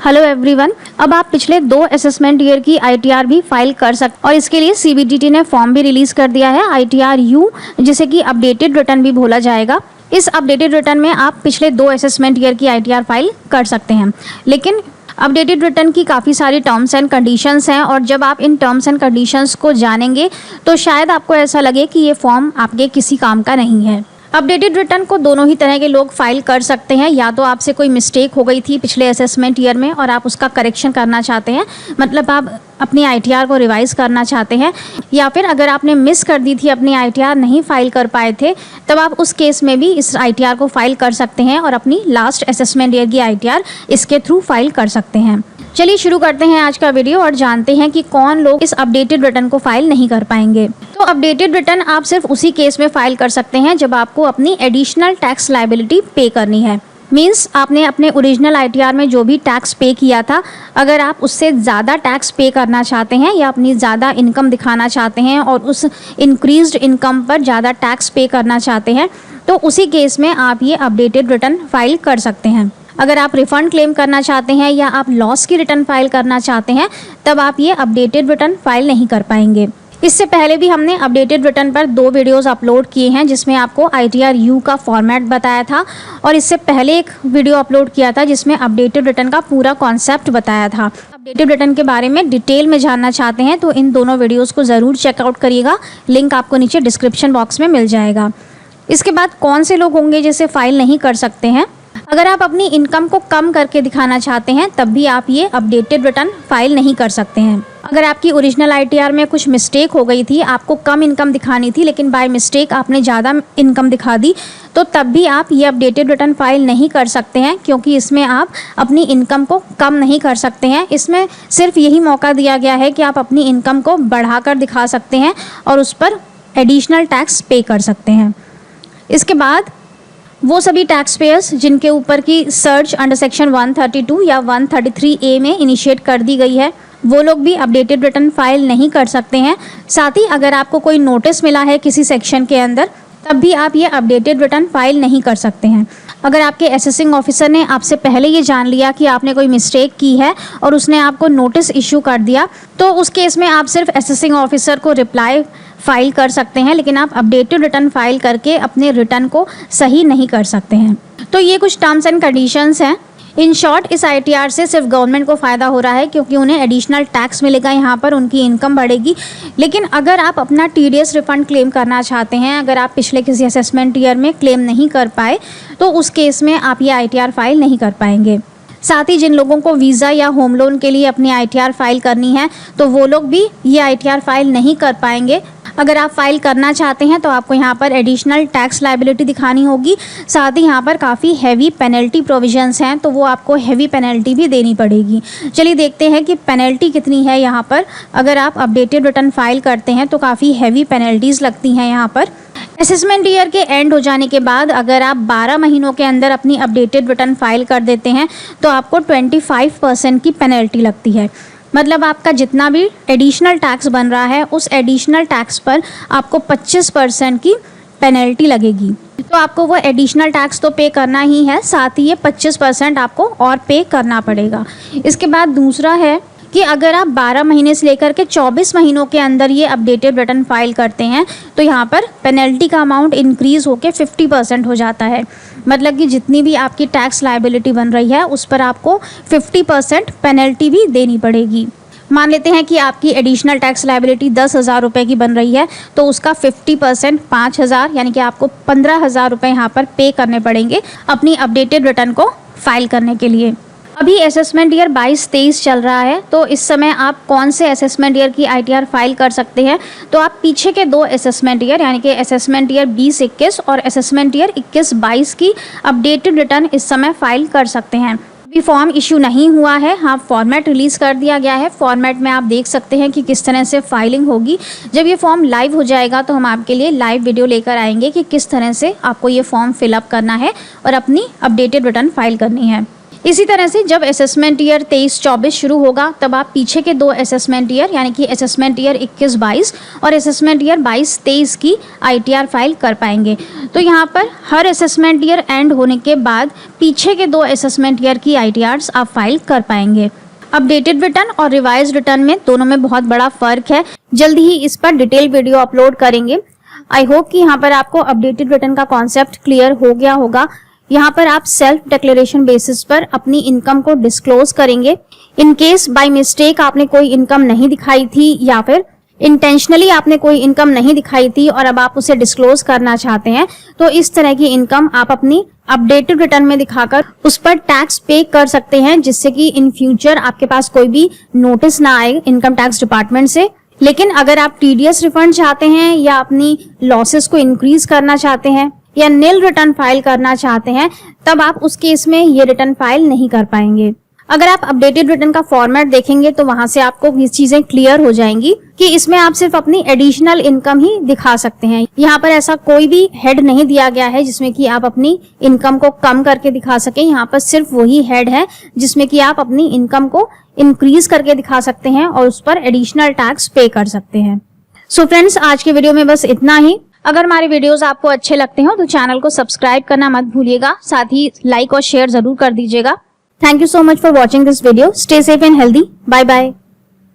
Hello everyone. अब आप पिछले 2 असेसमेंट ईयर की आईटीआर भी फाइल कर सकते और इसके लिए सीबीडीटी ने फॉर्म भी रिलीज कर दिया है आईटीआर यू, जिसे कि अपडेटेड रिटर्न भी बोला जाएगा। इस अपडेटेड रिटर्न में आप पिछले 2 असेसमेंट ईयर की आईटीआर फाइल कर सकते हैं, लेकिन अपडेटेड रिटर्न की काफ़ी सारी टर्म्स एंड कंडीशंस हैं और जब आप इन टर्म्स एंड कंडीशंस को जानेंगे तो शायद आपको ऐसा लगे कि ये फॉर्म आपके किसी काम का नहीं है। अपडेटेड रिटर्न को दोनों ही तरह के लोग फाइल कर सकते हैं। या तो आपसे कोई मिस्टेक हो गई थी पिछले असेसमेंट ईयर में और आप उसका करेक्शन करना चाहते हैं, मतलब आप अपनी आईटीआर को रिवाइज करना चाहते हैं, या फिर अगर आपने मिस कर दी थी, अपनी आईटीआर नहीं फाइल कर पाए थे, तब आप उस केस में भी इस आईटीआर को फाइल कर सकते हैं और अपनी लास्ट असेसमेंट ईयर की आईटीआर इसके थ्रू फाइल कर सकते हैं। चलिए शुरू करते हैं आज का वीडियो और जानते हैं कि कौन लोग इस अपडेटेड रिटर्न को फाइल नहीं कर पाएंगे। तो अपडेटेड रिटर्न आप सिर्फ उसी केस में फाइल कर सकते हैं जब आपको अपनी एडिशनल टैक्स लायबिलिटी पे करनी है। मीन्स आपने अपने ओरिजिनल आईटीआर में जो भी टैक्स पे किया था, अगर आप उससे ज़्यादा टैक्स पे करना चाहते हैं या अपनी ज़्यादा इनकम दिखाना चाहते हैं और उस इंक्रीज्ड इनकम पर ज़्यादा टैक्स पे करना चाहते हैं, तो उसी केस में आप ये अपडेटेड रिटर्न फाइल कर सकते हैं। अगर आप रिफ़ंड क्लेम करना चाहते हैं या आप लॉस की रिटर्न फाइल करना चाहते हैं, तब आप ये अपडेटेड रिटर्न फाइल नहीं कर पाएंगे। इससे पहले भी हमने अपडेटेड रिटर्न पर 2 वीडियोस अपलोड किए हैं जिसमें आपको आईटीआर यू का फॉर्मेट बताया था, और इससे पहले एक वीडियो अपलोड किया था जिसमें अपडेटेड रिटर्न का पूरा कॉन्सेप्ट बताया था। अपडेटेड रिटर्न के बारे में डिटेल में जानना चाहते हैं तो इन दोनों वीडियोज़ को ज़रूर चेकआउट करिएगा, लिंक आपको नीचे डिस्क्रिप्शन बॉक्स में मिल जाएगा। इसके बाद कौन से लोग होंगे जिसे फाइल नहीं कर सकते हैं? अगर आप अपनी इनकम को कम करके दिखाना चाहते हैं तब भी आप ये अपडेटेड रिटर्न फाइल नहीं कर सकते हैं। अगर आपकी ओरिजिनल आईटीआर में कुछ मिस्टेक हो गई थी, आपको कम इनकम दिखानी थी लेकिन बाय मिस्टेक आपने ज़्यादा इनकम दिखा दी, तो तब भी आप ये अपडेटेड रिटर्न फाइल नहीं कर सकते हैं, क्योंकि इसमें आप अपनी इनकम को कम नहीं कर सकते हैं। इसमें सिर्फ यही मौका दिया गया है कि आप अपनी इनकम को बढ़ाकर दिखा सकते हैं और उस पर एडिशनल टैक्स पे कर सकते हैं। इसके बाद वो सभी टैक्स पेयर्स जिनके ऊपर की सर्च अंडर सेक्शन 132 या 133A में इनिशिएट कर दी गई है, वो लोग भी अपडेटेड रिटर्न फाइल नहीं कर सकते हैं। साथ ही अगर आपको कोई नोटिस मिला है किसी सेक्शन के अंदर, तब भी आप ये अपडेटेड रिटर्न फाइल नहीं कर सकते हैं। अगर आपके असेसिंग ऑफिसर ने आपसे पहले ये जान लिया कि आपने कोई मिस्टेक की है और उसने आपको नोटिस इशू कर दिया, तो उस केस में आप सिर्फ असेसिंग ऑफिसर को रिप्लाई फाइल कर सकते हैं, लेकिन आप अपडेटेड रिटर्न फाइल करके अपने रिटर्न को सही नहीं कर सकते हैं। तो ये कुछ टर्म्स एंड कंडीशंस हैं। इन शॉर्ट, इस आईटीआर से सिर्फ गवर्नमेंट को फ़ायदा हो रहा है क्योंकि उन्हें एडिशनल टैक्स मिलेगा, यहाँ पर उनकी इनकम बढ़ेगी। लेकिन अगर आप अपना टीडीएस रिफंड क्लेम करना चाहते हैं, अगर आप पिछले किसी असेसमेंट ईयर में क्लेम नहीं कर पाए, तो उस केस में आप ये आईटीआर फाइल नहीं कर पाएंगे। साथ ही जिन लोगों को वीज़ा या होम लोन के लिए अपनी आईटीआर फाइल करनी है, तो वो लोग भी ये आईटीआर फाइल नहीं कर पाएंगे। अगर आप फाइल करना चाहते हैं तो आपको यहाँ पर एडिशनल टैक्स लायबिलिटी दिखानी होगी। साथ ही यहाँ पर काफ़ी हैवी पेनल्टी प्रोविजंस हैं, तो वो आपको हैवी पेनल्टी भी देनी पड़ेगी। चलिए देखते हैं कि पेनल्टी कितनी है यहाँ पर। अगर आप अपडेटेड रिटर्न फाइल करते हैं तो काफ़ी हैवी पेनल्टीज़ लगती हैं यहाँ पर। असेसमेंट ईयर के एंड हो जाने के बाद अगर आप 12 महीनों के अंदर अपनी अपडेटेड रिटर्न फाइल कर देते हैं तो आपको 25% की पेनल्टी लगती है। मतलब आपका जितना भी एडिशनल टैक्स बन रहा है, उस एडिशनल टैक्स पर आपको 25% की पेनल्टी लगेगी। तो आपको वो एडिशनल टैक्स तो पे करना ही है, साथ ही ये 25% आपको और पे करना पड़ेगा। इसके बाद दूसरा है कि अगर आप 12 महीने से लेकर के 24 महीनों के अंदर ये अपडेटेड रिटर्न फाइल करते हैं तो यहाँ पर पेनल्टी का अमाउंट इंक्रीज़ होकर 50% हो जाता है। मतलब कि जितनी भी आपकी टैक्स लायबिलिटी बन रही है उस पर आपको 50% पेनल्टी भी देनी पड़ेगी। मान लेते हैं कि आपकी एडिशनल टैक्स लायबिलिटी 10,000 रुपये की बन रही है, तो उसका 50% 5,000 यानी कि आपको 15,000 रुपये यहाँ पर पे करने पड़ेंगे अपनी अपडेटेड रिटर्न को फाइल करने के लिए। अभी असेसमेंट ईयर 22-23 चल रहा है, तो इस समय आप कौन से असेसमेंट ईयर की आईटीआर फाइल कर सकते हैं? तो आप पीछे के 2 असेसमेंट ईयर यानी कि असेसमेंट ईयर 20-21 और असेसमेंट ईयर 21-22 की अपडेटेड रिटर्न इस समय फाइल कर सकते हैं। अभी फॉर्म इशू नहीं हुआ है, हाँ फॉर्मेट रिलीज़ कर दिया गया है। फॉर्मेट में आप देख सकते हैं कि किस तरह से फाइलिंग होगी। जब ये फॉर्म लाइव हो जाएगा तो हम आपके लिए लाइव वीडियो लेकर आएंगे कि किस तरह से आपको ये फॉर्म फिलअप करना है और अपनी अपडेटेड रिटर्न फाइल करनी है। इसी तरह से जब असेसमेंट ईयर 23-24 शुरू होगा तब आप पीछे के 2 असेसमेंट ईयर यानी कि असेसमेंट ईयर 21-22 और असेसमेंट ईयर 22-23 की ITR फाइल कर पाएंगे। तो यहाँ पर हर असेसमेंट ईयर एंड होने के बाद पीछे के 2 असेसमेंट ईयर की ITRs आप फाइल कर पाएंगे। अपडेटेड रिटर्न और रिवाइज रिटर्न में दोनों में बहुत बड़ा फर्क है। जल्दी ही इस पर डिटेल वीडियो अपलोड करेंगे। आई होप कि यहाँ पर आपको अपडेटेड रिटर्न का कॉन्सेप्ट क्लियर हो गया होगा। यहाँ पर आप सेल्फ डिक्लेरेशन बेसिस पर अपनी इनकम को डिस्क्लोज करेंगे। इन केस बाय मिस्टेक आपने कोई इनकम नहीं दिखाई थी या फिर इंटेंशनली आपने कोई इनकम नहीं दिखाई थी और अब आप उसे डिस्क्लोज करना चाहते हैं, तो इस तरह की इनकम आप अपनी अपडेटेड रिटर्न में दिखाकर उस पर टैक्स पे कर सकते हैं, जिससे कि इन फ्यूचर आपके पास कोई भी नोटिस ना आए इनकम टैक्स डिपार्टमेंट से। लेकिन अगर आप TDS रिफंड चाहते हैं या अपनी लॉसेस को इंक्रीज करना चाहते हैं या नील रिटर्न फाइल करना चाहते हैं, तब आप उस केस में ये रिटर्न फाइल नहीं कर पाएंगे। अगर आप अपडेटेड रिटर्न का फॉर्मेट देखेंगे तो वहां से आपको ये चीजें क्लियर हो जाएंगी कि इसमें आप सिर्फ अपनी एडिशनल इनकम ही दिखा सकते हैं। यहाँ पर ऐसा कोई भी हेड नहीं दिया गया है जिसमें कि आप अपनी इनकम को कम करके दिखा सकें। यहाँ पर सिर्फ वही हेड है जिसमें कि आप अपनी इनकम को इंक्रीज करके दिखा सकते हैं और उस पर एडिशनल टैक्स पे कर सकते हैं। सो फ्रेंड्स, आज के वीडियो में बस इतना ही। अगर हमारे वीडियोस आपको अच्छे लगते हो तो चैनल को सब्सक्राइब करना मत भूलिएगा, साथ ही लाइक और शेयर जरूर कर दीजिएगा। Thank you so much for watching this video. Stay safe and healthy. Bye bye.